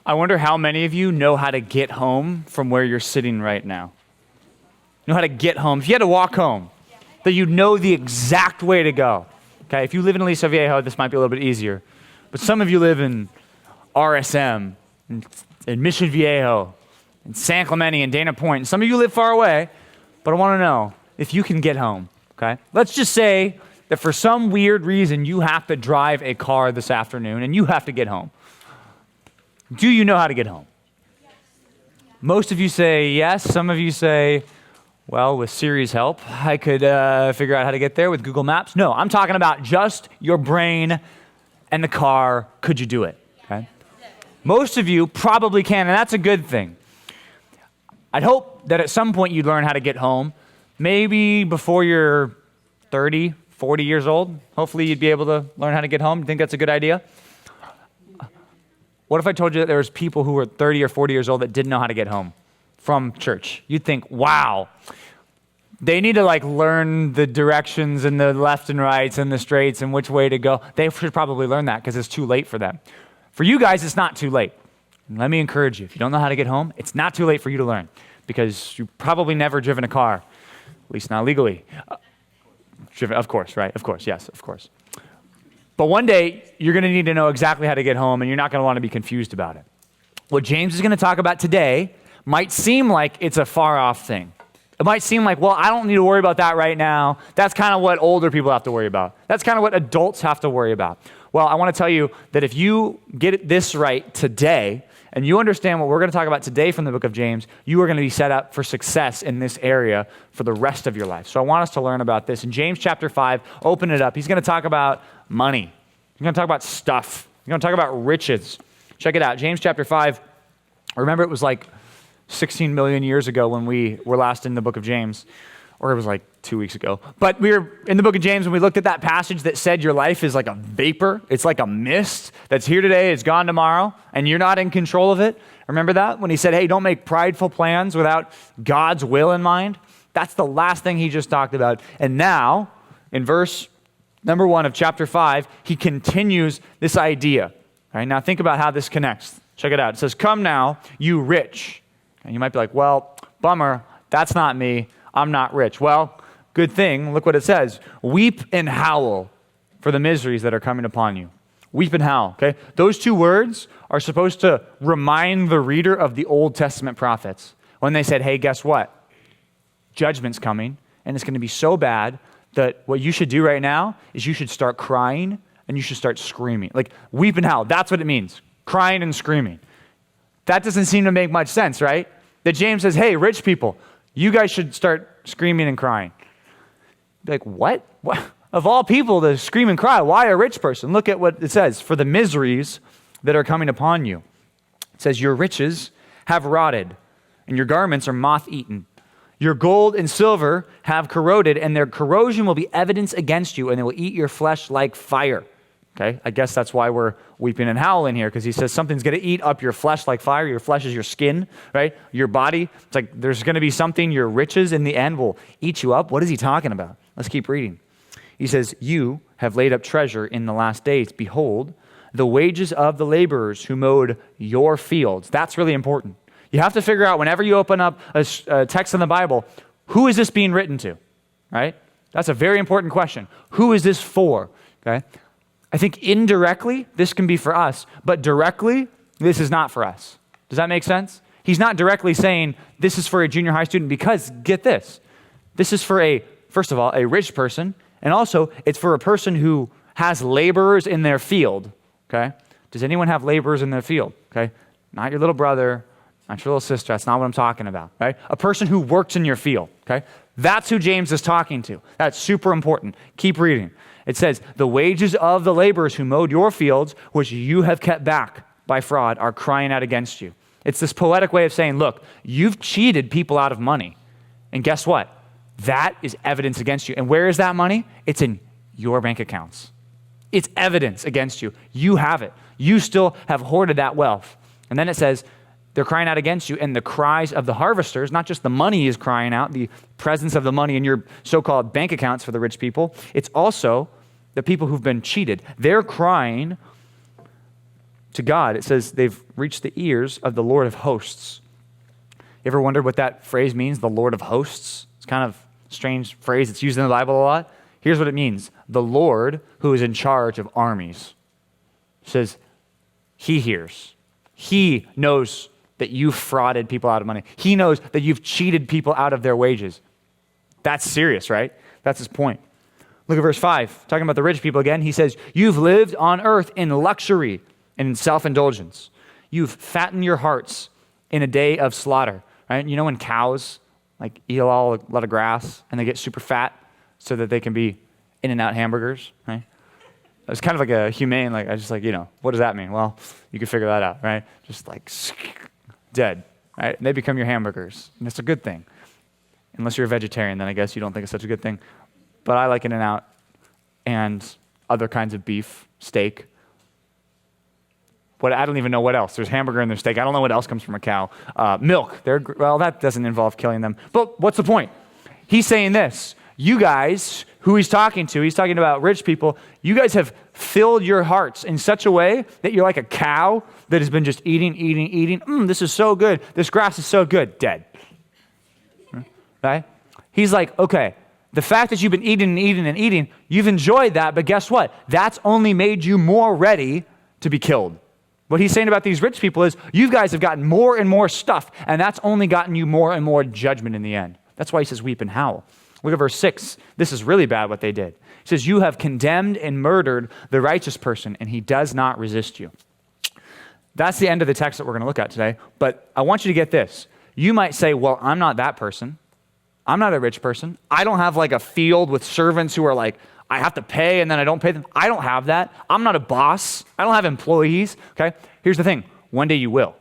I wonder how many of you know how to get home from where you're sitting right now. Know how to get home. If you had to walk home, that you know the exact way to go. Okay, if you live in Aliso Viejo, this might be a little bit easier. But some of you live in RSM, in Mission Viejo, in San Clemente, and Dana Point. And some of you live far away, but I want to know if you can get home. Okay, let's just say that for some weird reason you have to drive a car this afternoon and you have to get home. Do you know how to get home? Most of you say yes. Some of you say, well, with Siri's help, I could figure out how to get there with Google Maps. No, I'm talking about just your brain and the car. Could you do it? Okay. Most of you probably can, and that's a good thing. I'd hope that at some point you'd learn how to get home. Maybe before you're 30, 40 years old. Hopefully you'd be able to learn how to get home. You think that's a good idea? What if I told you that there was people who were 30 or 40 years old that didn't know how to get home from church? You'd think, wow, they need to learn the directions and the left and rights and the straights and which way to go. They should probably learn that because it's too late for them. For you guys, it's not too late. And let me encourage you, if you don't know how to get home, it's not too late for you to learn because you've probably never driven a car, at least not legally. Driven, of course, right? Of course, yes, of course. But one day, you're going to need to know exactly how to get home, and you're not going to want to be confused about it. What James is going to talk about today might seem like it's a far-off thing. It might seem like, well, I don't need to worry about that right now. That's kind of what older people have to worry about. That's kind of what adults have to worry about. Well, I want to tell you that if you get this right today, and you understand what we're going to talk about today from the book of James, you are going to be set up for success in this area for the rest of your life. So I want us to learn about this. In James chapter 5, open it up. He's going to talk about money. He's going to talk about stuff. He's going to talk about riches. Check it out. James chapter 5. Remember, it was 16 million years ago when we were last in the book of James. Or it was 2 weeks ago. But we were in the book of James and we looked at that passage that said your life is like a vapor. It's like a mist that's here today, it's gone tomorrow, and you're not in control of it. Remember that? When he said, hey, don't make prideful plans without God's will in mind. That's the last thing he just talked about. And now, in verse number 1 of chapter 5, he continues this idea. All right, now think about how this connects. Check it out. It says, come now, you rich. And you might be like, well, bummer, that's not me. I'm not rich. Well, good thing. Look what it says. Weep and howl for the miseries that are coming upon you. Weep and howl, okay? Those two words are supposed to remind the reader of the Old Testament prophets when they said, hey, guess what? Judgment's coming, and it's going to be so bad that what you should do right now is you should start crying and you should start screaming. Weep and howl. That's what it means. Crying and screaming. That doesn't seem to make much sense, right? That James says, hey, rich people, you guys should start screaming and crying. Be like, what? Of all people to scream and cry, why a rich person? Look at what it says. For the miseries that are coming upon you. It says, your riches have rotted, and your garments are moth-eaten. Your gold and silver have corroded, and their corrosion will be evidence against you, and they will eat your flesh like fire. Okay, I guess that's why we're weeping and howling here, because he says something's going to eat up your flesh like fire. Your flesh is your skin, right? Your body. It's like there's going to be something, your riches in the end will eat you up. What is he talking about? Let's keep reading. He says, you have laid up treasure in the last days. Behold, the wages of the laborers who mowed your fields. That's really important. You have to figure out whenever you open up a text in the Bible, who is this being written to, right? That's a very important question. Who is this for, okay? I think indirectly, this can be for us, but directly, this is not for us. Does that make sense? He's not directly saying this is for a junior high student because, get this, this is for first of all, a rich person, and also it's for a person who has laborers in their field, okay? Does anyone have laborers in their field, okay? Not your little brother, not your little sister, that's not what I'm talking about, right? A person who works in your field, okay? That's who James is talking to. That's super important. Keep reading. It says, the wages of the laborers who mowed your fields, which you have kept back by fraud, are crying out against you. It's this poetic way of saying, look, you've cheated people out of money. And guess what? That is evidence against you. And where is that money? It's in your bank accounts. It's evidence against you. You have it. You still have hoarded that wealth. And then it says, they're crying out against you, and the cries of the harvesters, not just the money is crying out, the presence of the money in your so-called bank accounts for the rich people, it's also the people who've been cheated. They're crying to God. It says they've reached the ears of the Lord of hosts. You ever wondered what that phrase means, the Lord of hosts? It's kind of a strange phrase. It's used in the Bible a lot. Here's what it means. The Lord who is in charge of armies. It says he hears. He knows that you've frauded people out of money. He knows that you've cheated people out of their wages. That's serious, right? That's his point. Look at verse 5, talking about the rich people again. He says, you've lived on earth in luxury and in self-indulgence. You've fattened your hearts in a day of slaughter, right? You know when cows like eat a lot of grass and they get super fat so that they can be In-N-Out hamburgers, right? It's kind of like a humane, like, I just like, what does that mean? Well, you can figure that out, right? Just like dead, right? And they become your hamburgers, and it's a good thing. Unless you're a vegetarian, then I guess you don't think it's such a good thing. But I like In-N-Out and other kinds of beef, steak. I don't even know what else. There's hamburger and there's steak. I don't know what else comes from a cow. Milk. Well, that doesn't involve killing them. But what's the point? He's saying this. You guys, who he's talking to, he's talking about rich people, you guys have filled your hearts in such a way that you're like a cow that has been just eating. This is so good. This grass is so good. Dead. Right? He's like, okay, the fact that you've been eating, you've enjoyed that, but guess what? That's only made you more ready to be killed. What he's saying about these rich people is, you guys have gotten more and more stuff, and that's only gotten you more and more judgment in the end. That's why he says weep and howl. Look at verse 6. This is really bad what they did. He says, you have condemned and murdered the righteous person, and he does not resist you. That's the end of the text that we're going to look at today, but I want you to get this. You might say, well, I'm not that person. I'm not a rich person. I don't have like a field with servants who are like, I have to pay and then I don't pay them. I don't have that. I'm not a boss. I don't have employees, okay? Here's the thing. One day you will.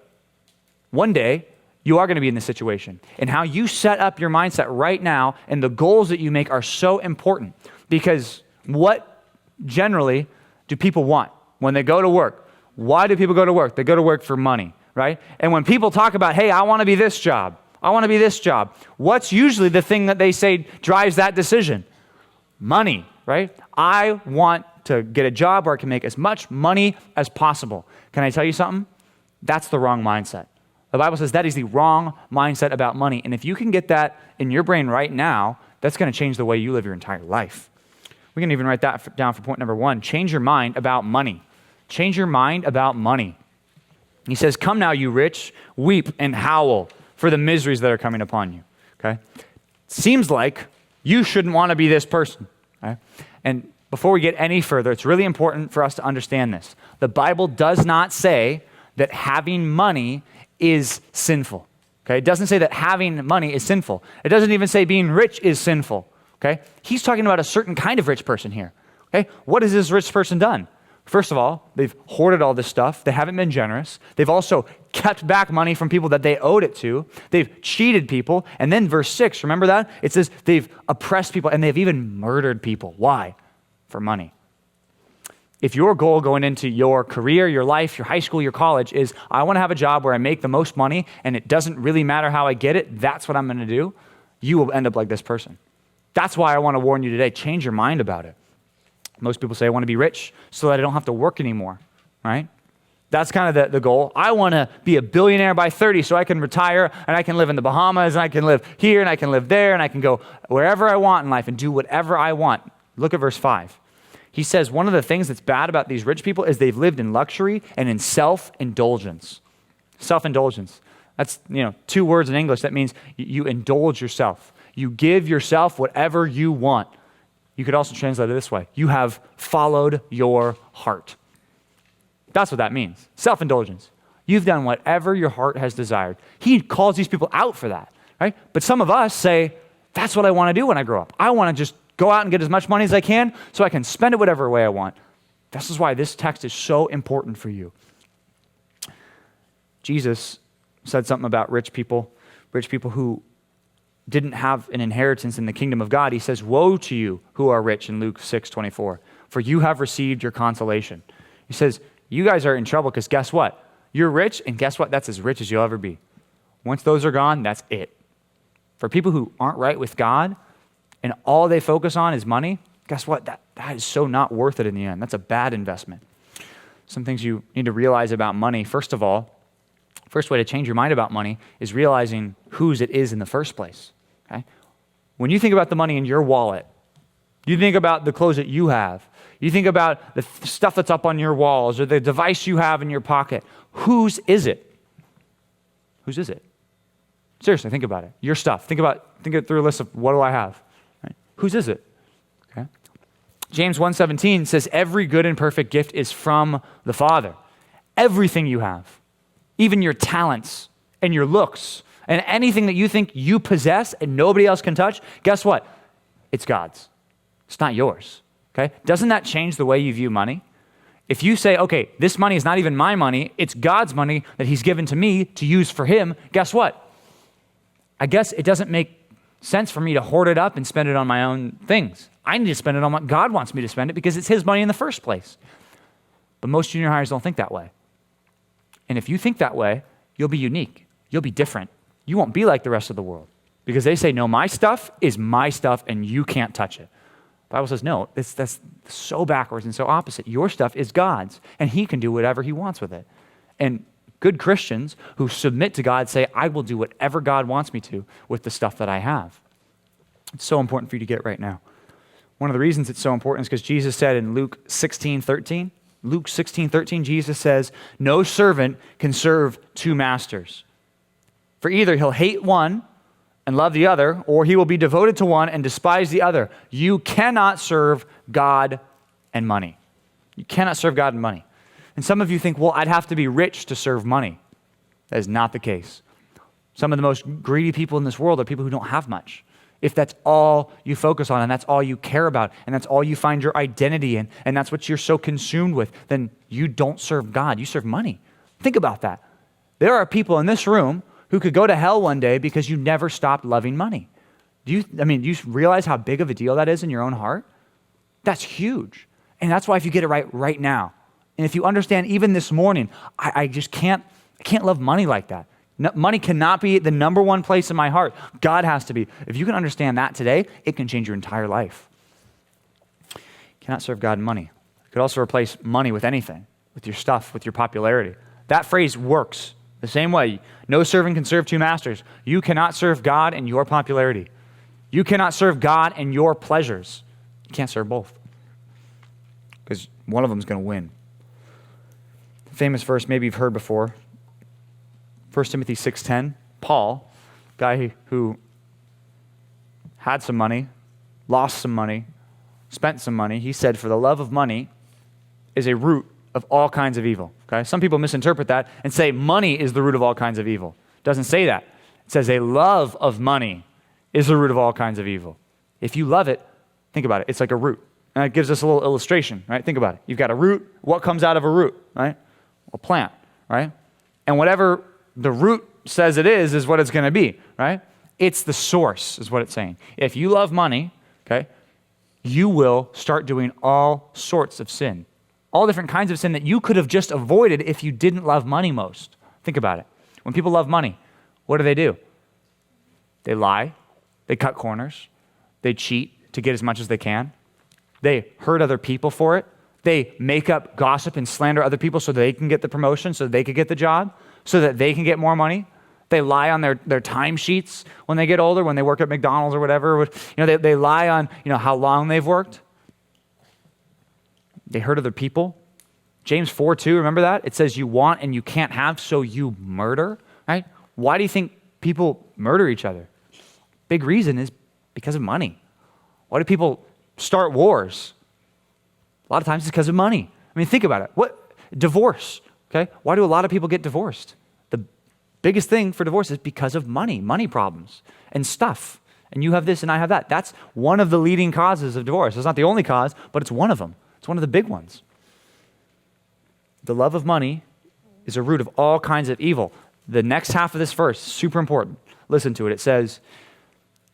One day, you are going to be in this situation. And how you set up your mindset right now and the goals that you make are so important, because what generally do people want when they go to work? Why do people go to work? They go to work for money, right? And when people talk about, hey, I want to be this job, I want to be this job, what's usually the thing that they say drives that decision? Money, right? I want to get a job where I can make as much money as possible. Can I tell you something? That's the wrong mindset. The Bible says that is the wrong mindset about money. And if you can get that in your brain right now, that's going to change the way you live your entire life. We can even write that down for point number 1. Change your mind about money. Change your mind about money. He says, come now, you rich, weep and howl for the miseries that are coming upon you. Okay? Seems like you shouldn't want to be this person. Okay? And before we get any further, it's really important for us to understand this. The Bible does not say that having money is sinful. Okay? It doesn't say that having money is sinful. It doesn't even say being rich is sinful. Okay? He's talking about a certain kind of rich person here. Okay? What has this rich person done? First of all, they've hoarded all this stuff. They haven't been generous. They've also kept back money from people that they owed it to. They've cheated people. And then verse 6, remember that? It says they've oppressed people and they've even murdered people. Why? For money. If your goal going into your career, your life, your high school, your college is, I want to have a job where I make the most money and it doesn't really matter how I get it, that's what I'm going to do, you will end up like this person. That's why I want to warn you today, change your mind about it. Most people say, I want to be rich so that I don't have to work anymore, right? That's kind of the goal. I want to be a billionaire by 30 so I can retire and I can live in the Bahamas and I can live here and I can live there and I can go wherever I want in life and do whatever I want. Look at verse 5. He says one of the things that's bad about these rich people is they've lived in luxury and in self-indulgence. Self-indulgence. That's, 2 words in English. That means you indulge yourself. You give yourself whatever you want. You could also translate it this way. You have followed your heart. That's what that means. Self-indulgence. You've done whatever your heart has desired. He calls these people out for that, right? But some of us say, that's what I want to do when I grow up. I want to just go out and get as much money as I can so I can spend it whatever way I want. This is why this text is so important for you. Jesus said something about rich people who didn't have an inheritance in the kingdom of God. He says, woe to you who are rich in Luke 6:24, for you have received your consolation. He says, you guys are in trouble because guess what? You're rich, and guess what? That's as rich as you'll ever be. Once those are gone, that's it. For people who aren't right with God and all they focus on is money, guess what? That is so not worth it in the end. That's a bad investment. some things you need to realize about money. First of all, first way to change your mind about money is realizing whose it is in the first place. Okay? When you think about the money in your wallet, you think about the clothes that you have, you think about the stuff that's up on your walls or the device you have in your pocket, whose is it? Whose is it? Seriously, think about it. Your stuff. Think it through a list of what do I have? Right? Whose is it? Okay. James 1:17 says, every good and perfect gift is from the Father. Everything you have, even your talents and your looks and anything that you think you possess and nobody else can touch, guess what? It's God's. It's not yours. Okay? Doesn't that change the way you view money? If you say, okay, this money is not even my money, it's God's money that he's given to me to use for him, guess what? I guess it doesn't make sense for me to hoard it up and spend it on my own things. I need to spend it on what God wants me to spend it because it's his money in the first place. But most junior hires don't think that way. And if you think that way, you'll be unique. You'll be different. You won't be like the rest of the world because they say, no, my stuff is my stuff and you can't touch it. The Bible says, no, that's so backwards and so opposite. Your stuff is God's and he can do whatever he wants with it. And good Christians who submit to God say, I will do whatever God wants me to with the stuff that I have. It's so important for you to get right now. One of the reasons it's so important is because Jesus said in Luke 16:13, Jesus says, no servant can serve two masters. For either he'll hate one and love the other, or he will be devoted to one and despise the other. You cannot serve God and money. You cannot serve God and money. And some of you think, well, I'd have to be rich to serve money. That is not the case. Some of the most greedy people in this world are people who don't have much. If that's all you focus on and that's all you care about and that's all you find your identity in and that's what you're so consumed with, then you don't serve God, you serve money. Think about that. There are people in this room who could go to hell one day because you never stopped loving money. Do you realize how big of a deal that is in your own heart? That's huge. And that's why if you get it right now, and if you understand even this morning, I can't love money like that. No, money cannot be the number one place in my heart. God has to be. If you can understand that today, it can change your entire life. You cannot serve God and money. You could also replace money with anything, with your stuff, with your popularity. That phrase works the same way. No servant can serve two masters. You cannot serve God and your popularity. You cannot serve God and your pleasures. You can't serve both because one of them is going to win. Famous verse maybe you've heard before. 1 Timothy 6:10, Paul, guy who had some money, lost some money, spent some money, he said, for the love of money is a root of all kinds of evil. Okay? Some people misinterpret that and say money is the root of all kinds of evil. It doesn't say that. It says a love of money is the root of all kinds of evil. If you love it, think about it. It's like a root. And it gives us a little illustration, right? Think about it. You've got a root. What comes out of a root, right? A plant, right? And whatever the root says it is what it's going to be, right? It's the source, is what it's saying. If you love money, okay, you will start doing all sorts of sin. All different kinds of sin that you could have just avoided if you didn't love money most. Think about it. When people love money, what do? They lie. They cut corners. They cheat to get as much as they can. They hurt other people for it. They make up gossip and slander other people so they can get the promotion, so they can get the job, so that they can get more money. They lie on their timesheets when they get older, when they work at McDonald's or whatever. They lie on how long they've worked. They hurt other people. James 4:2, remember that? It says you want and you can't have, so you murder, right? Why do you think people murder each other? Big reason is because of money. Why do people start wars? A lot of times it's because of money. I mean, think about it. Divorce, okay? Why do a lot of people get divorced? The biggest thing for divorce is because of money problems and stuff. And you have this and I have that. That's one of the leading causes of divorce. It's not the only cause, but it's one of them. It's one of the big ones. The love of money is a root of all kinds of evil. The next half of this verse, super important. Listen to it. It says,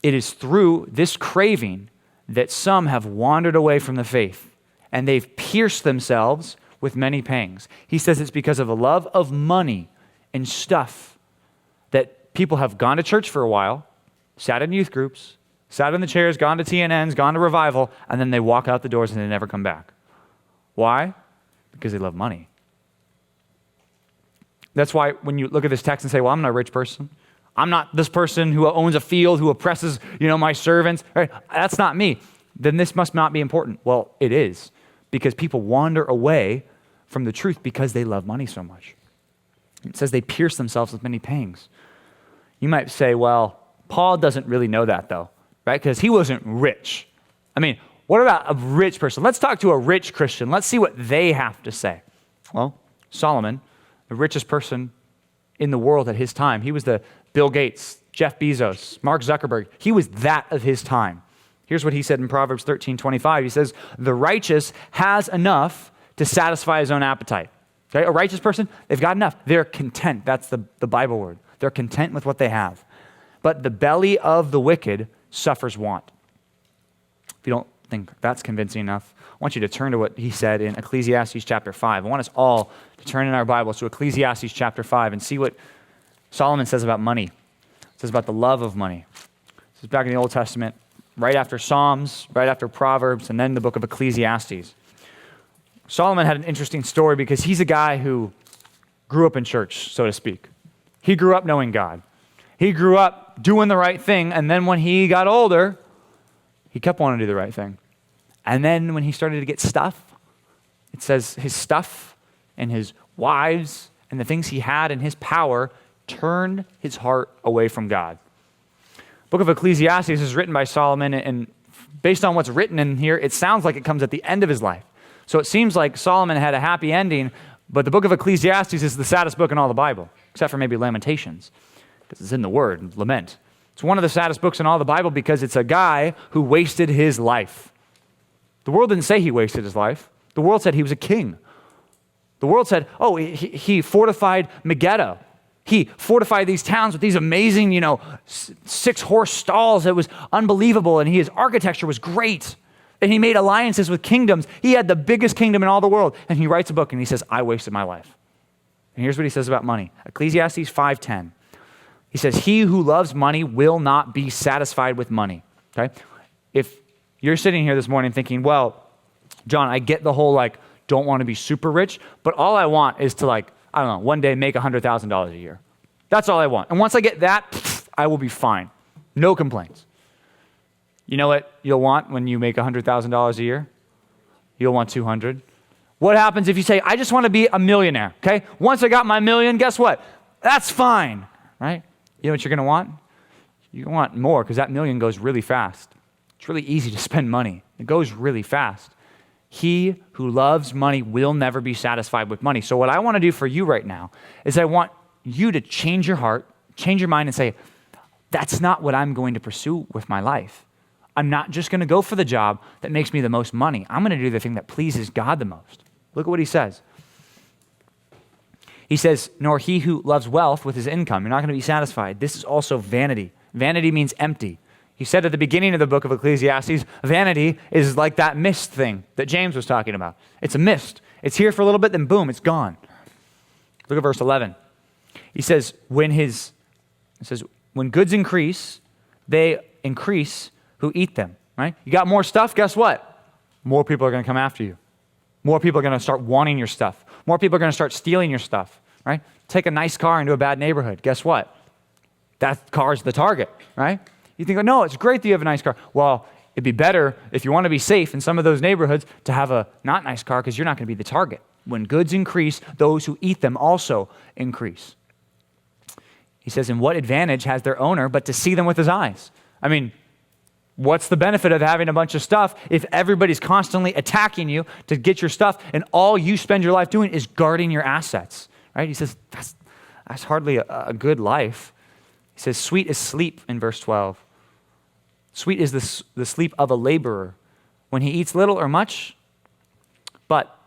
it is through this craving that some have wandered away from the faith, and they've pierced themselves with many pangs. He says it's because of a love of money and stuff that people have gone to church for a while, sat in youth groups, sat in the chairs, gone to TNNs, gone to revival, and then they walk out the doors and they never come back. Why? Because they love money. That's why when you look at this text and say, well, I'm not a rich person. I'm not this person who owns a field, who oppresses, my servants. Right? That's not me. Then this must not be important. Well, it is, because people wander away from the truth because they love money so much. It says they pierce themselves with many pangs. You might say, well, Paul doesn't really know that though, right? Because he wasn't rich. I mean, what about a rich person? Let's talk to a rich Christian. Let's see what they have to say. Well, Solomon, the richest person in the world at his time, he was the Bill Gates, Jeff Bezos, Mark Zuckerberg. He was that of his time. Here's what he said in Proverbs 13:25. He says, the righteous has enough to satisfy his own appetite. Okay? A righteous person, they've got enough. They're content. That's the Bible word. They're content with what they have. But the belly of the wicked suffers want. If you don't think that's convincing enough, I want you to turn to what he said in Ecclesiastes chapter 5. I want us all to turn in our Bibles to Ecclesiastes chapter 5 and see what Solomon says about money. It says about the love of money. This is back in the Old Testament, right after Psalms, right after Proverbs, and then the book of Ecclesiastes. Solomon had an interesting story because he's a guy who grew up in church, so to speak. He grew up knowing God. He grew up doing the right thing, and then when he got older, he kept wanting to do the right thing. And then when he started to get stuff, it says his stuff and his wives and the things he had and his power turned his heart away from God. Book of Ecclesiastes is written by Solomon, and based on what's written in here, it sounds like it comes at the end of his life. So it seems like Solomon had a happy ending, but the book of Ecclesiastes is the saddest book in all the Bible, except for maybe Lamentations, because it's in the word, lament. It's one of the saddest books in all the Bible because it's a guy who wasted his life. The world didn't say he wasted his life. The world said he was a king. The world said, oh, he fortified Megiddo. He fortified these towns with these amazing, 6-horse stalls. It was unbelievable, and his architecture was great. And he made alliances with kingdoms. He had the biggest kingdom in all the world. And he writes a book, and he says, I wasted my life. And here's what he says about money. Ecclesiastes 5:10. He says, he who loves money will not be satisfied with money. Okay? If you're sitting here this morning thinking, well, John, I get the whole, don't want to be super rich, but all I want is to, one day make $100,000 a year. That's all I want. And once I get that, I will be fine. No complaints. You know what you'll want when you make $100,000 a year? You'll want 200. What happens if you say, I just want to be a millionaire, okay? Once I got my million, guess what? That's fine, right? You know what you're going to want? You want more because that million goes really fast. It's really easy to spend money. It goes really fast. He who loves money will never be satisfied with money. So what I want to do for you right now is I want you to change your heart, change your mind and say, that's not what I'm going to pursue with my life. I'm not just going to go for the job that makes me the most money. I'm going to do the thing that pleases God the most. Look at what he says. He says, nor he who loves wealth with his income. You're not going to be satisfied. This is also vanity. Vanity means empty. He said at the beginning of the book of Ecclesiastes, vanity is like that mist thing that James was talking about. It's a mist. It's here for a little bit, then boom, it's gone. Look at verse 11. He says, when goods increase, they increase who eat them, right? You got more stuff, guess what? More people are going to come after you. More people are going to start wanting your stuff. More people are going to start stealing your stuff, right? Take a nice car into a bad neighborhood. Guess what? That car's the target, right? You think, oh, no, it's great that you have a nice car. Well, it'd be better if you want to be safe in some of those neighborhoods to have a not nice car because you're not going to be the target. When goods increase, those who eat them also increase. He says, and what advantage has their owner but to see them with his eyes? I mean, what's the benefit of having a bunch of stuff if everybody's constantly attacking you to get your stuff and all you spend your life doing is guarding your assets, right? He says, that's hardly a good life. He says, sweet is sleep in verse 12. Sweet is the sleep of a laborer when he eats little or much, but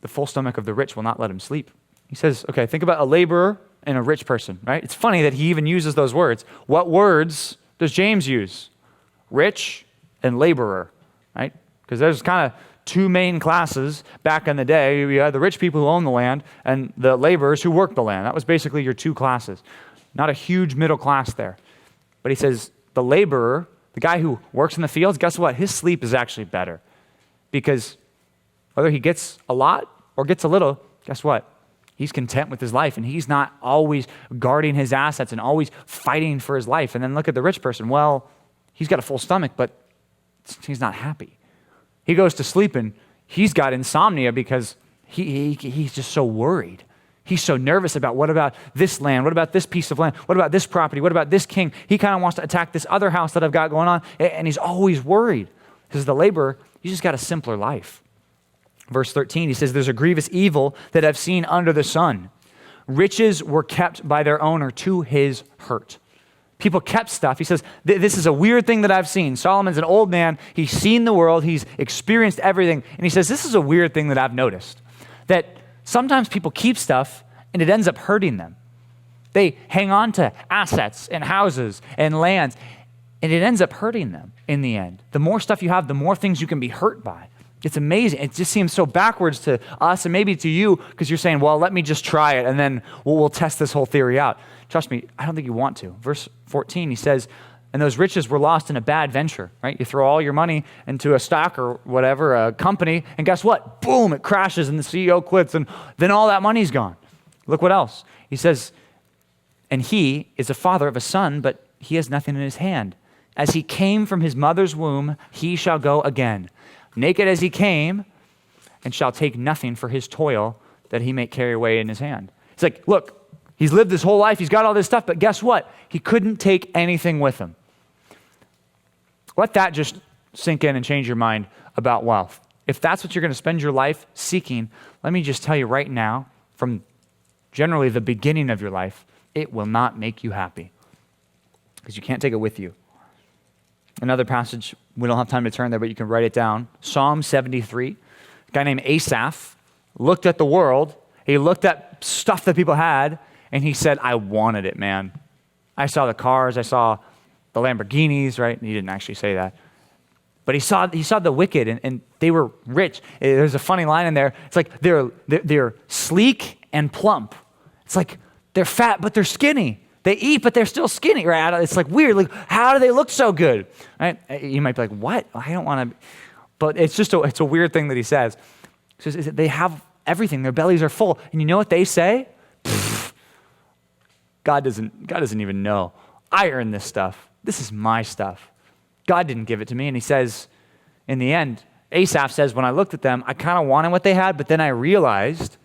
the full stomach of the rich will not let him sleep. He says, okay, think about a laborer and a rich person, right? It's funny that he even uses those words. What words does James use? Rich and laborer, right? Because there's kind of two main classes back in the day. You had the rich people who own the land and the laborers who work the land. That was basically your two classes. Not a huge middle class there. But he says the laborer, the guy who works in the fields, guess what? His sleep is actually better. Because whether he gets a lot or gets a little, guess what? he's content with his life, and he's not always guarding his assets and always fighting for his life. And then look at the rich person. Well, he's got a full stomach, but he's not happy. He goes to sleep and he's got insomnia because he's just so worried. He's so nervous about what about this land? What about this piece of land? What about this property? What about this king? He kind of wants to attack this other house that I've got going on, and he's always worried. Because the laborer, he's just got a simpler life. Verse 13, he says, there's a grievous evil that I've seen under the sun. Riches were kept by their owner to his hurt. People kept stuff. He says, this is a weird thing that I've seen. Solomon's an old man. He's seen the world. He's experienced everything. And he says, this is a weird thing that I've noticed. That sometimes people keep stuff and it ends up hurting them. They hang on to assets and houses and lands, and it ends up hurting them in the end. The more stuff you have, the more things you can be hurt by. It's amazing. It just seems so backwards to us and maybe to you because you're saying, well, let me just try it and then we'll test this whole theory out. Trust me, I don't think you want to. Verse 14, he says, and those riches were lost in a bad venture, right? You throw all your money into a stock or whatever, a company, and guess what? Boom, it crashes and the CEO quits and then all that money's gone. Look what else. He says, and he is a father of a son, but he has nothing in his hand. As he came from his mother's womb, he shall go again. Naked as he came, and shall take nothing for his toil that he may carry away in his hand. It's like, look, he's lived his whole life, he's got all this stuff, but guess what? He couldn't take anything with him. Let that just sink in and change your mind about wealth. If that's what you're going to spend your life seeking, let me just tell you right now, from generally the beginning of your life, it will not make you happy because you can't take it with you. Another passage, we don't have time to turn there, but you can write it down. Psalm 73, a guy named Asaph looked at the world, he looked at stuff that people had, and he said, I wanted it, man. I saw the cars, I saw the Lamborghinis, right? He didn't actually say that. But he saw the wicked, and they were rich. There's a funny line in there. It's like they're sleek and plump. It's like they're fat, but they're skinny. They eat, but they're still skinny, right? It's like weird. Like, how do they look so good? Right? You might be like, what? I don't want to. But it's a weird thing that he says. He says they have everything. Their bellies are full. And you know what they say? God doesn't even know. I earned this stuff. This is my stuff. God didn't give it to me. And he says, in the end, Asaph says, when I looked at them, I kind of wanted what they had, but then I realized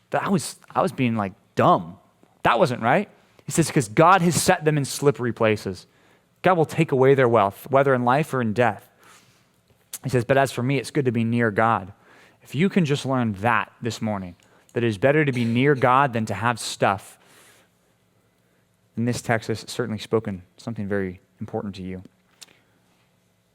that I was being like dumb. That wasn't right. He says, because God has set them in slippery places. God will take away their wealth, whether in life or in death. He says, but as for me, it's good to be near God. If you can just learn that this morning, that it is better to be near God than to have stuff, in this text has certainly spoken something very important to you.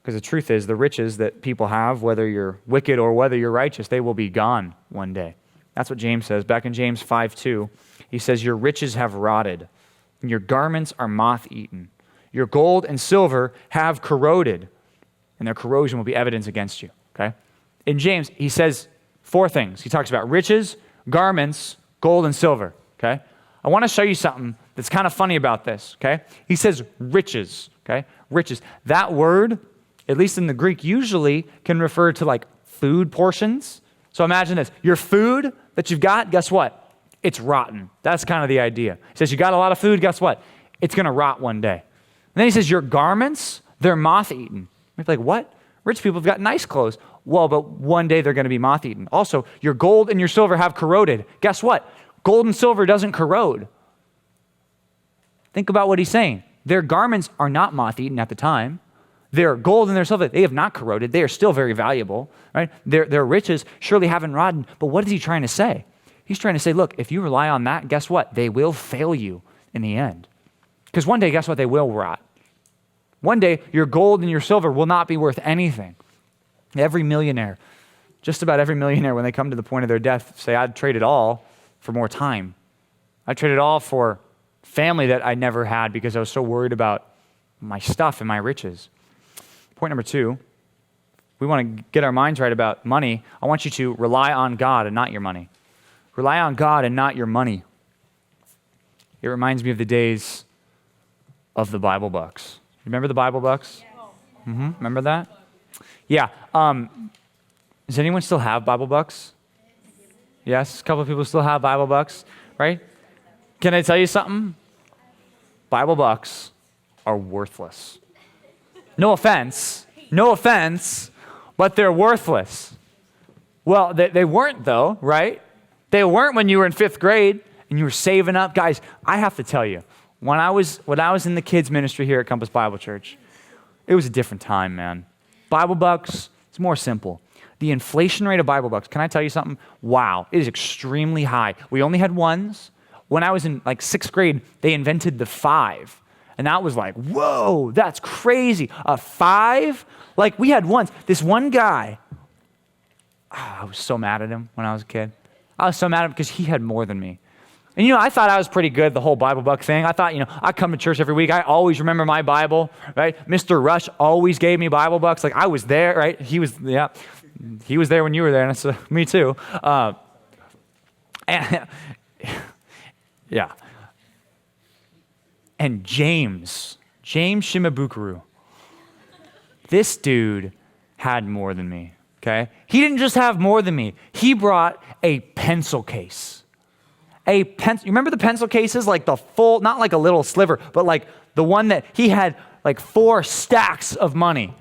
Because the truth is, the riches that people have, whether you're wicked or whether you're righteous, they will be gone one day. That's what James says. Back in James 5:2, he says, your riches have rotted, and your garments are moth-eaten. Your gold and silver have corroded, and their corrosion will be evidence against you. Okay? In James, he says 4 things. He talks about riches, garments, gold, and silver. Okay? I want to show you something that's kind of funny about this. Okay? He says riches. Okay? Riches. That word, at least in the Greek, usually can refer to like food portions. So imagine this. Your food that you've got, guess what? It's rotten. That's kind of the idea. He says, you got a lot of food, guess what? It's going to rot one day. And then he says, your garments, they're moth-eaten. You're like, what? Rich people have got nice clothes. Well, but one day they're going to be moth-eaten. Also, your gold and your silver have corroded. Guess what? Gold and silver doesn't corrode. Think about what he's saying. Their garments are not moth-eaten at the time. Their gold and their silver, they have not corroded. They are still very valuable, right? Their riches surely haven't rotted. But what is he trying to say? He's trying to say, look, if you rely on that, guess what? They will fail you in the end. Because one day, guess what? They will rot. One day, your gold and your silver will not be worth anything. Every millionaire, just about every millionaire, when they come to the point of their death, say, I'd trade it all for more time. I'd trade it all for family that I never had because I was so worried about my stuff and my riches. Point number 2, we want to get our minds right about money. I want you to rely on God and not your money. Rely on God and not your money. It reminds me of the days of the Bible bucks. Remember the Bible bucks? Yes. Remember that? Yeah. Does anyone still have Bible bucks? Yes, a couple of people still have Bible bucks, right? Can I tell you something? Bible bucks are worthless. No offense, but they're worthless. Well, they weren't though, right? They weren't when you were in 5th grade and you were saving up. Guys, I have to tell you, when I was in the kids ministry here at Compass Bible Church, it was a different time, man. Bible bucks, it's more simple. The inflation rate of Bible bucks, can I tell you something? Wow, it is extremely high. We only had ones. When I was in like 6th grade, they invented the 5. And that was like, whoa, that's crazy. A 5? Like we had ones. This one guy, I was so mad at him when I was a kid. I was so mad at him because he had more than me. And I thought I was pretty good, the whole Bible buck thing. I thought, I come to church every week. I always remember my Bible, right? Mr. Rush always gave me Bible bucks. Like I was there, right? He was there when you were there, and so me too. And yeah. And James Shimabukuro, this dude had more than me, okay? He didn't just have more than me. He brought a pencil case. You remember the pencil cases? Like the full, not like a little sliver, but like the one that he had like 4 stacks of money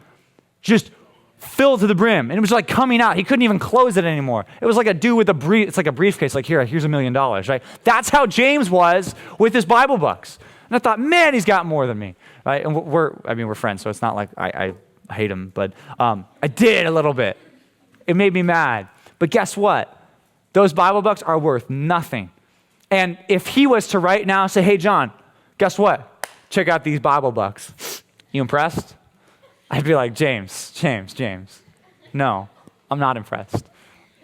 just filled to the brim. And it was like coming out. He couldn't even close it anymore. It was like a dude with it's like a briefcase, like here's $1 million, right? That's how James was with his Bible bucks. And I thought, man, he's got more than me, right? And we're friends, so it's not like I hate him, but I did a little bit. It made me mad. But guess what? Those Bible bucks are worth nothing. And if he was to right now say, hey, John, guess what? Check out these Bible bucks. You impressed? I'd be like, James. No, I'm not impressed.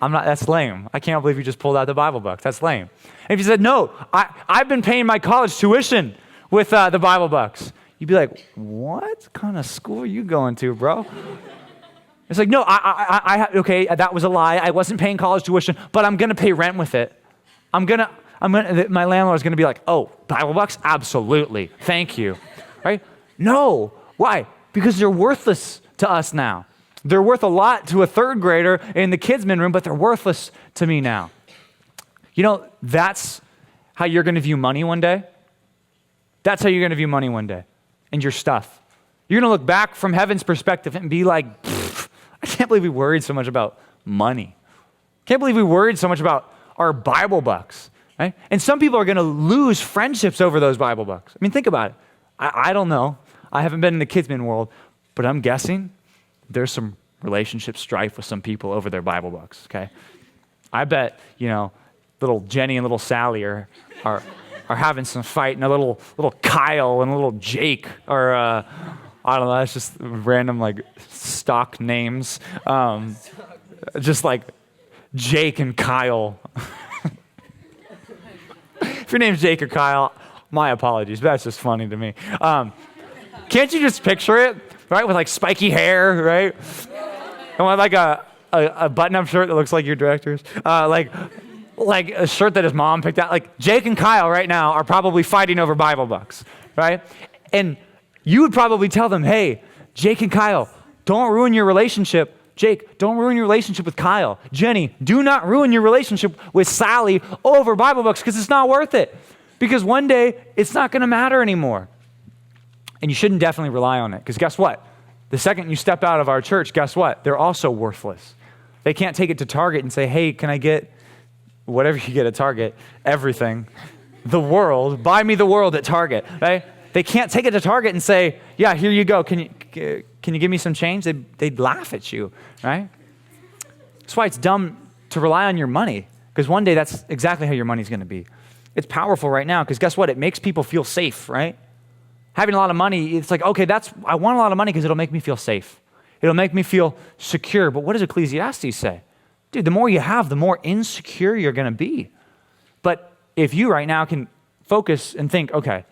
That's lame. I can't believe you just pulled out the Bible bucks. That's lame. And if you said, no, I've been paying my college tuition with the Bible bucks. You'd be like, what kind of school are you going to, bro? It's like, no, okay, that was a lie. I wasn't paying college tuition, but I'm going to pay rent with it. My landlord's going to be like, oh, Bible bucks? Absolutely. Thank you. Right? No. Why? Because they're worthless to us now. They're worth a lot to a 3rd grader in the kids' min room, but they're worthless to me now. That's how you're going to view money one day. That's how you're going to view money one day and your stuff. You're going to look back from heaven's perspective and be like, I can't believe we worried so much about money. Can't believe we worried so much about our Bible bucks, right? And some people are going to lose friendships over those Bible bucks. I mean, think about it. I don't know. I haven't been in the kids' min world, but I'm guessing there's some relationship strife with some people over their Bible bucks, okay? I bet, little Jenny and little Sally are having some fight, and a little Kyle and a little Jake are, I don't know, that's just random like stock names. Just like Jake and Kyle. If your name's Jake or Kyle, my apologies, but that's just funny to me. Can't you just picture it, right? With like spiky hair, right? And with like a button-up shirt that looks like your director's. Like a shirt that his mom picked out. Like Jake and Kyle right now are probably fighting over Bible bucks, right? And you would probably tell them, hey, Jake and Kyle, don't ruin your relationship. Jake, don't ruin your relationship with Kyle. Jenny, do not ruin your relationship with Sally over Bible books because it's not worth it. Because one day, it's not going to matter anymore. And you shouldn't definitely rely on it because guess what? The second you step out of our church, guess what? They're also worthless. They can't take it to Target and say, hey, can I get whatever you get at Target, everything, the world, buy me the world at Target, right? They can't take it to Target and say, yeah, here you go. Can you give me some change? They'd laugh at you, right? That's why it's dumb to rely on your money because one day that's exactly how your money's going to be. It's powerful right now because guess what? It makes people feel safe, right? Having a lot of money, it's like, okay, I want a lot of money because it'll make me feel safe. It'll make me feel secure. But what does Ecclesiastes say? Dude, the more you have, the more insecure you're going to be. But if you right now can focus and think, okay,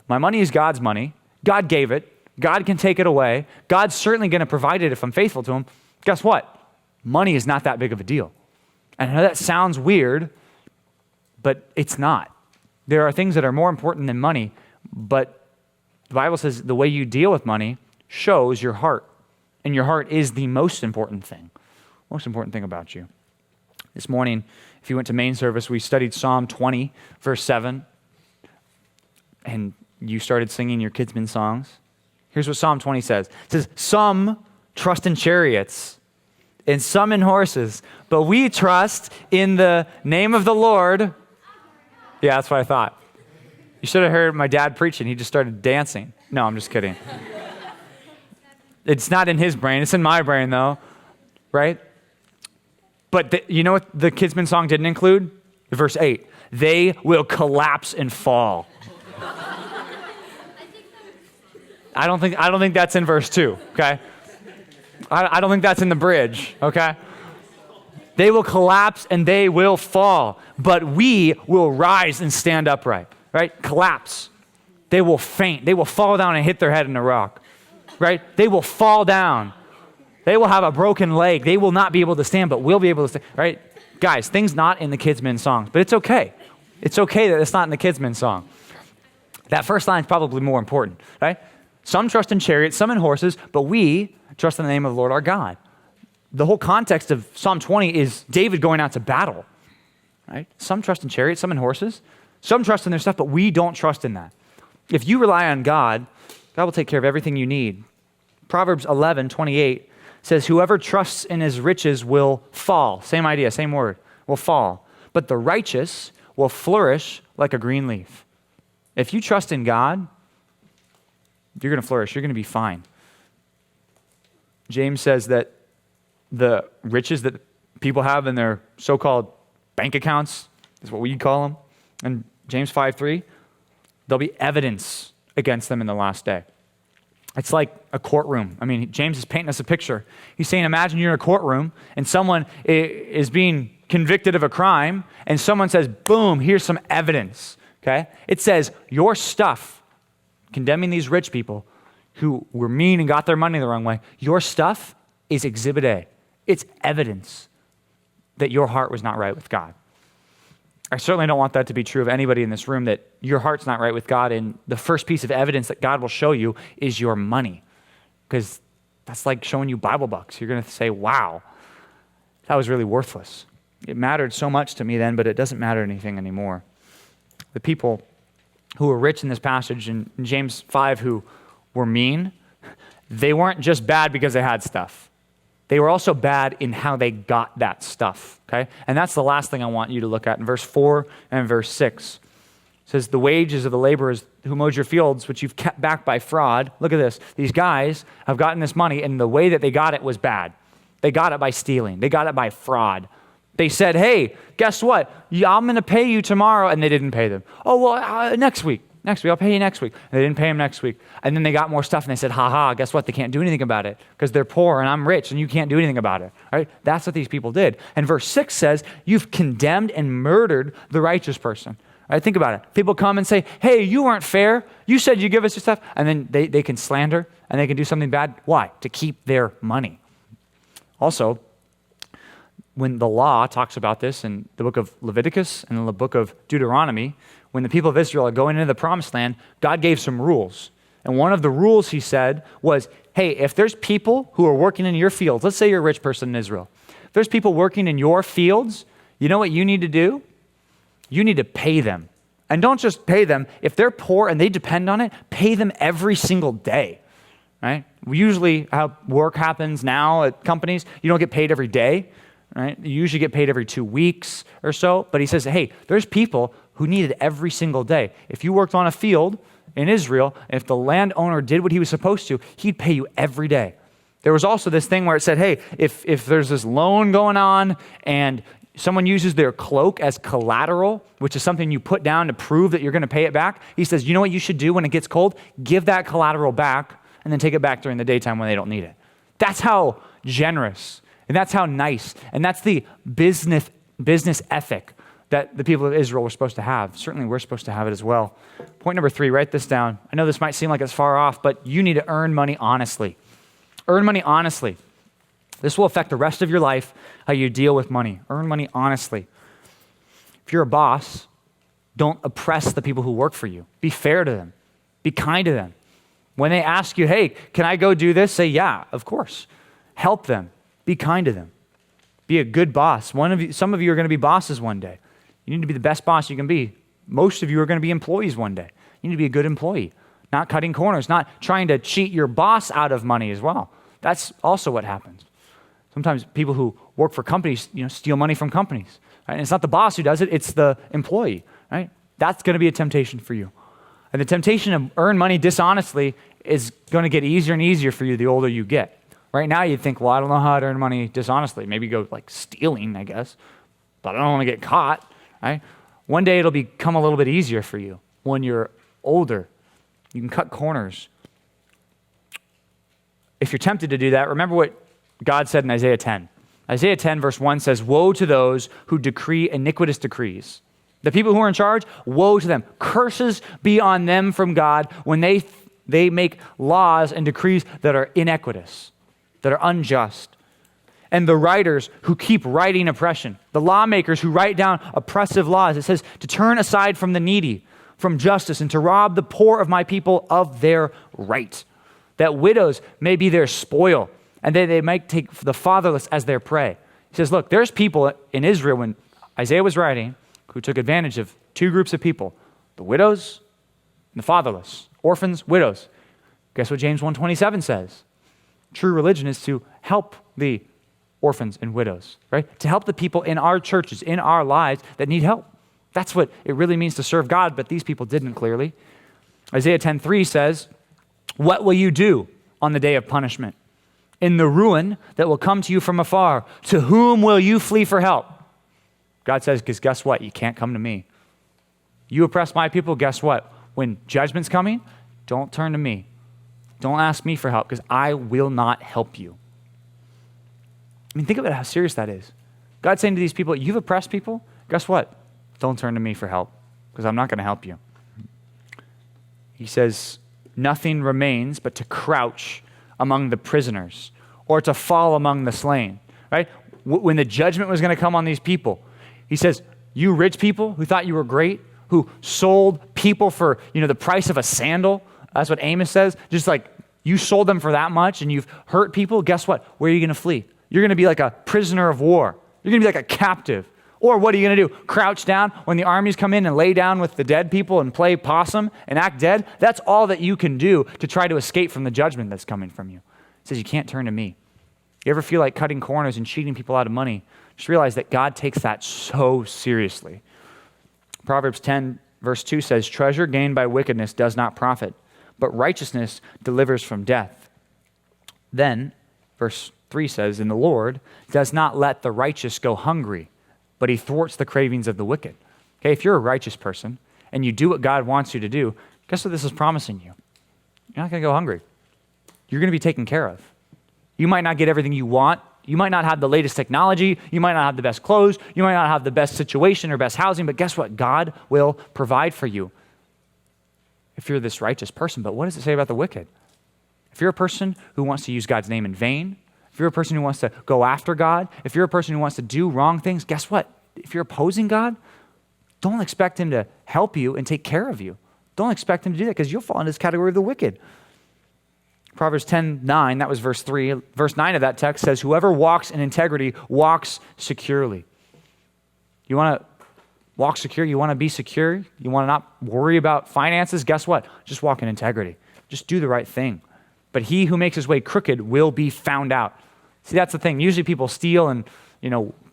my money is God's money. God gave it. God can take it away. God's certainly going to provide it if I'm faithful to him. Guess what? Money is not that big of a deal. And I know that sounds weird, but it's not. There are things that are more important than money, but the Bible says the way you deal with money shows your heart. And your heart is the most important thing about you. This morning, If you went to main service, we studied Psalm 20, verse 7, and you started singing your Kidsman songs. Here's what Psalm 20 says. It says, some trust in chariots and some in horses, but we trust in the name of the Lord. Yeah, that's what I thought. You should have heard my dad preaching. He just started dancing. No, I'm just kidding. It's not in his brain. It's in my brain, though, right? But you know what the Kidsman song didn't include? Verse 8. They will collapse and fall. I don't think that's in verse 2, okay? I don't think that's in the bridge, okay? They will collapse and they will fall, but we will rise and stand upright, right? Collapse. They will faint. They will fall down and hit their head in a rock, right? They will fall down. They will have a broken leg. They will not be able to stand, but we'll be able to stand, right? Guys, things not in the Kidsman songs, but it's okay. It's okay that it's not in the Kidsman song. That first line is probably more important, right? Some trust in chariots, some in horses, but we trust in the name of the Lord our God. The whole context of Psalm 20 is David going out to battle, right? Some trust in chariots, some in horses. Some trust in their stuff, but we don't trust in that. If you rely on God, God will take care of everything you need. Proverbs 11:28 says, whoever trusts in his riches will fall. Same idea, same word, will fall. But the righteous will flourish like a green leaf. If you trust in God, you're going to flourish. You're going to be fine. James says that the riches that people have in their so-called bank accounts is what we call them. And James 5:3, there'll be evidence against them in the last day. It's like a courtroom. I mean, James is painting us a picture. He's saying, imagine you're in a courtroom and someone is being convicted of a crime and someone says, boom, here's some evidence, okay? It says your stuff, condemning these rich people who were mean and got their money the wrong way, your stuff is exhibit A. It's evidence that your heart was not right with God. I certainly don't want that to be true of anybody in this room, that your heart's not right with God, and the first piece of evidence that God will show you is your money, because that's like showing you Bible bucks. You're going to say, wow, that was really worthless. It mattered so much to me then, but it doesn't matter anything anymore. The people who were rich in this passage in James 5 who were mean, they weren't just bad because they had stuff. They were also bad in how they got that stuff, okay? And that's the last thing I want you to look at in verse 4 and verse 6. It says, the wages of the laborers who mowed your fields, which you've kept back by fraud. Look at this. These guys have gotten this money, and the way that they got it was bad. They got it by stealing. They got it by fraud. They said, hey, guess what? I'm going to pay you tomorrow, and they didn't pay them. Oh, well, next week, I'll pay you next week. And they didn't pay him next week. And then they got more stuff, and they said, guess what? They can't do anything about it because they're poor, and I'm rich, and you can't do anything about it. Right? That's what these people did. And verse 6 says, you've condemned and murdered the righteous person. Right? Think about it. People come and say, hey, you weren't fair. You said you give us your stuff. And then they can slander, and they can do something bad. Why? To keep their money. Also, when the law talks about this in the book of Leviticus and in the book of Deuteronomy, when the people of Israel are going into the promised land, God gave some rules. And one of the rules he said was, hey, if there's people who are working in your fields, let's say you're a rich person in Israel. If there's people working in your fields, you know what you need to do? You need to pay them. And don't just pay them. If they're poor and they depend on it, pay them every single day. Right? Usually how work happens now at companies, you don't get paid every day. Right? You usually get paid every 2 weeks or so. But he says, hey, there's people who need it every single day. If you worked on a field in Israel, if the landowner did what he was supposed to, he'd pay you every day. There was also this thing where it said, hey, if there's this loan going on and someone uses their cloak as collateral, which is something you put down to prove that you're going to pay it back, he says, you know what you should do when it gets cold? Give that collateral back and then take it back during the daytime when they don't need it. That's how generous, and that's how nice, and that's the business ethic that the people of Israel were supposed to have. Certainly we're supposed to have it as well. Point number 3, write this down. I know this might seem like it's far off, but you need to earn money honestly. Earn money honestly. This will affect the rest of your life, how you deal with money. Earn money honestly. If you're a boss, don't oppress the people who work for you. Be fair to them. Be kind to them. When they ask you, hey, can I go do this? Say, yeah, of course. Help them. Be kind to them. Be a good boss. Some of you are going to be bosses one day. You need to be the best boss you can be. Most of you are going to be employees one day. You need to be a good employee, not cutting corners, not trying to cheat your boss out of money as well. That's also what happens. Sometimes people who work for companies, steal money from companies. Right? And it's not the boss who does it, it's the employee. Right? That's going to be a temptation for you. And the temptation to earn money dishonestly is going to get easier and easier for you the older you get. Right now you'd think, well, I don't know how to earn money dishonestly. Maybe go like stealing, I guess. But I don't want to get caught. Right? One day it'll become a little bit easier for you when you're older. You can cut corners. If you're tempted to do that, remember what God said in Isaiah 10. Isaiah 10 verse 1 says, woe to those who decree iniquitous decrees. The people who are in charge, woe to them. Curses be on them from God when they make laws and decrees that are iniquitous, that are unjust. And the writers who keep writing oppression, the lawmakers who write down oppressive laws. It says to turn aside from the needy, from justice, and to rob the poor of my people of their right, that widows may be their spoil, and they might take the fatherless as their prey. He says, look, there's people in Israel when Isaiah was writing who took advantage of two groups of people, the widows and the fatherless, orphans, widows. Guess what James 1:27 says? True religion is to help the orphans and widows, right? To help the people in our churches, in our lives that need help. That's what it really means to serve God, but these people didn't clearly. Isaiah 10:3 says, what will you do on the day of punishment? In the ruin that will come to you from afar, to whom will you flee for help? God says, because guess what? You can't come to me. You oppress my people, guess what? When judgment's coming, don't turn to me. Don't ask me for help, because I will not help you. I mean, think about how serious that is. God's saying to these people, you've oppressed people, guess what? Don't turn to me for help, because I'm not going to help you. He says, nothing remains but to crouch among the prisoners or to fall among the slain, right? When the judgment was going to come on these people, he says, you rich people who thought you were great, who sold people for, the price of a sandal, that's what Amos says, just like you sold them for that much and you've hurt people, guess what? Where are you going to flee? You're going to be like a prisoner of war. You're going to be like a captive. Or what are you going to do? Crouch down when the armies come in and lay down with the dead people and play possum and act dead? That's all that you can do to try to escape from the judgment that's coming from you. He says you can't turn to me. You ever feel like cutting corners and cheating people out of money? Just realize that God takes that so seriously. Proverbs 10 verse 2 says, treasure gained by wickedness does not profit, but righteousness delivers from death. Then, verse 3 says, and the Lord does not let the righteous go hungry, but he thwarts the cravings of the wicked. Okay, if you're a righteous person and you do what God wants you to do, guess what this is promising you? You're not going to go hungry. You're going to be taken care of. You might not get everything you want. You might not have the latest technology. You might not have the best clothes. You might not have the best situation or best housing, but guess what? God will provide for you if you're this righteous person. But what does it say about the wicked? If you're a person who wants to use God's name in vain, if you're a person who wants to go after God, if you're a person who wants to do wrong things, guess what? If you're opposing God, don't expect him to help you and take care of you. Don't expect him to do that because you'll fall into this category of the wicked. Proverbs 10:9, that was verse 3. Verse 9 of that text says, whoever walks in integrity walks securely. You want to walk secure? You want to be secure? You want to not worry about finances? Guess what? Just walk in integrity. Just do the right thing. But he who makes his way crooked will be found out. See, that's the thing. Usually people steal and,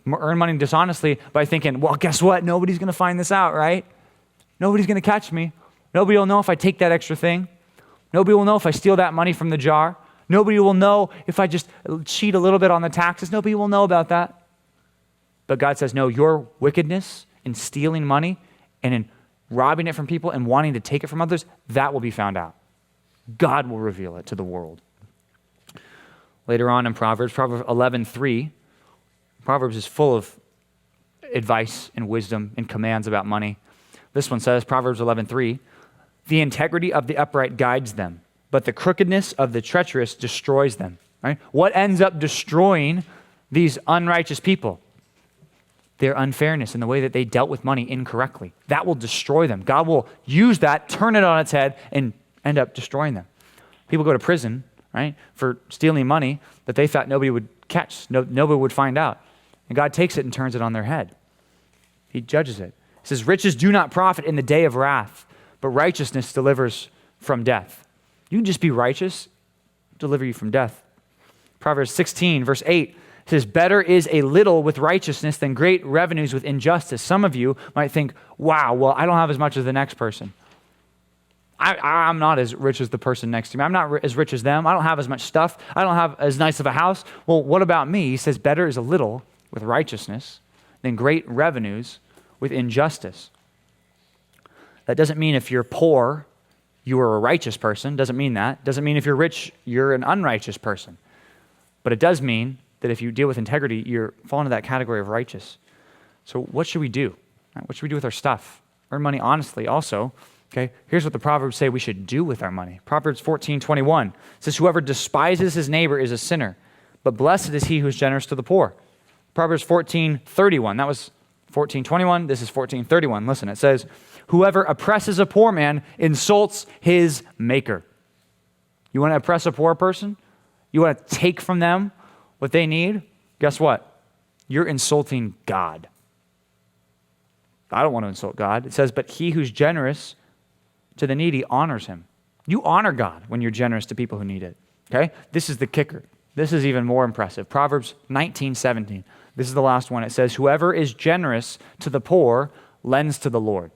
earn money dishonestly by thinking, well, guess what? Nobody's going to find this out, right? Nobody's going to catch me. Nobody will know if I take that extra thing. Nobody will know if I steal that money from the jar. Nobody will know if I just cheat a little bit on the taxes. Nobody will know about that. But God says, no, your wickedness in stealing money and in robbing it from people and wanting to take it from others, that will be found out. God will reveal it to the world. Later on in Proverbs 11:3, Proverbs is full of advice and wisdom and commands about money. This one says, Proverbs 11:3, the integrity of the upright guides them, but the crookedness of the treacherous destroys them. Right? What ends up destroying these unrighteous people? Their unfairness in the way that they dealt with money incorrectly. That will destroy them. God will use that, turn it on its head, and end up destroying them. People go to prison, right, for stealing money that they thought nobody would catch, nobody would find out. And God takes it and turns it on their head. He judges it. He says, riches do not profit in the day of wrath, but righteousness delivers from death. You can just be righteous, deliver you from death. Proverbs 16, verse 8 says, better is a little with righteousness than great revenues with injustice. Some of you might think, wow, well, I don't have as much as the next person. I'm not as rich as the person next to me. I'm not as rich as them. I don't have as much stuff. I don't have as nice of a house. Well, what about me? He says, better is a little with righteousness than great revenues with injustice. That doesn't mean if you're poor, you are a righteous person. Doesn't mean that. Doesn't mean if you're rich, you're an unrighteous person. But it does mean that if you deal with integrity, you're fall into that category of righteous. So what should we do? What should we do with our stuff? Earn money honestly also. Okay, here's what the Proverbs say we should do with our money. Proverbs 14:21 says, whoever despises his neighbor is a sinner, but blessed is he who is generous to the poor. Proverbs 14:31, that was 14:21, this is 14:31. Listen, it says, whoever oppresses a poor man insults his maker. You want to oppress a poor person? You want to take from them what they need? Guess what? You're insulting God. I don't want to insult God. It says, but he who's generous to the needy honors him. You honor God when you're generous to people who need it. Okay? This is the kicker. This is even more impressive. Proverbs 19:17. This is the last one. It says, whoever is generous to the poor lends to the Lord.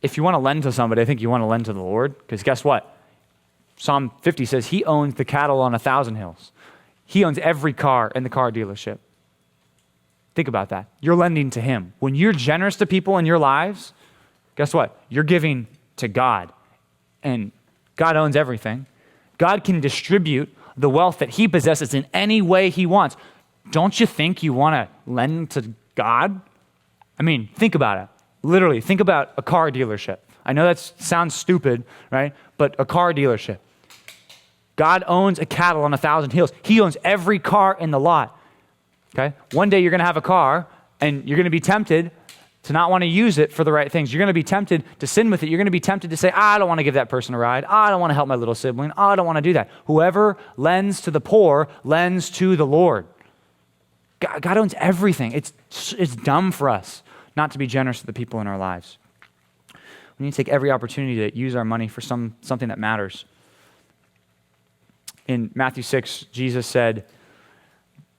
If you want to lend to somebody, I think you want to lend to the Lord, because guess what? Psalm 50 says he owns the cattle on 1,000 hills. He owns every car in the car dealership. Think about that. You're lending to him. When you're generous to people in your lives, guess what? You're giving to God. And God owns everything. God can distribute the wealth that he possesses in any way he wants. Don't you think you want to lend to God? I mean, think about it. Literally, think about a car dealership. I know that sounds stupid, right? But a car dealership. God owns a cattle on 1,000 hills. He owns every car in the lot. Okay? One day you're going to have a car and you're going to be tempted to not want to use it for the right things. You're going to be tempted to sin with it. You're going to be tempted to say, I don't want to give that person a ride. I don't want to help my little sibling. I don't want to do that. Whoever lends to the poor lends to the Lord. God owns everything. It's dumb for us not to be generous to the people in our lives. We need to take every opportunity to use our money for something that matters. In Matthew 6, Jesus said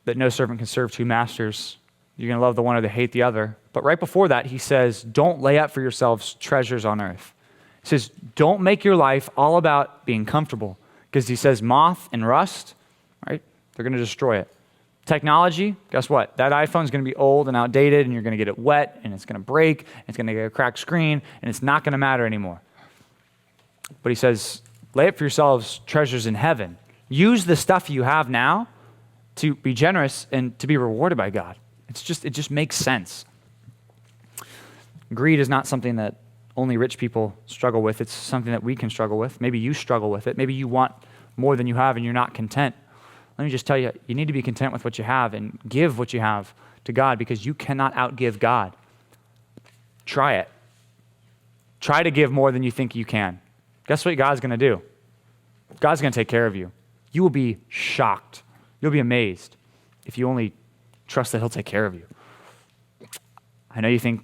that no servant can serve two masters. You're going to love the one or to hate the other. But right before that, he says, don't lay up for yourselves treasures on earth. He says, don't make your life all about being comfortable. Because he says moth and rust, right? They're going to destroy it. Technology, guess what? That iPhone's going to be old and outdated, and you're going to get it wet, and it's going to break, and it's going to get a cracked screen, and it's not going to matter anymore. But he says, lay up for yourselves treasures in heaven. Use the stuff you have now to be generous and to be rewarded by God. It just makes sense. Greed is not something that only rich people struggle with. It's something that we can struggle with. Maybe you struggle with it. Maybe you want more than you have and you're not content. Let me just tell you, you need to be content with what you have and give what you have to God, because you cannot outgive God. Try it. Try to give more than you think you can. Guess what God's going to do? God's going to take care of you. You will be shocked. You'll be amazed if you only trust that he'll take care of you. I know you think,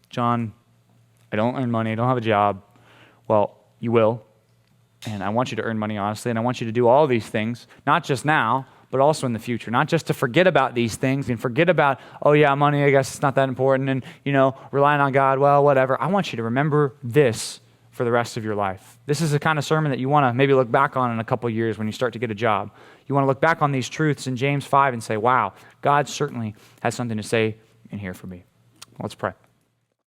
John, I don't earn money. I don't have a job. Well, you will. And I want you to earn money honestly, and I want you to do all these things, not just now, but also in the future. Not just to forget about these things and forget about, oh yeah, money, I guess it's not that important, and relying on God, well, whatever. I want you to remember this for the rest of your life. This is the kind of sermon that you want to maybe look back on in a couple years when you start to get a job. You want to look back on these truths in James 5 and say, wow, God certainly has something to say in here for me. Let's pray.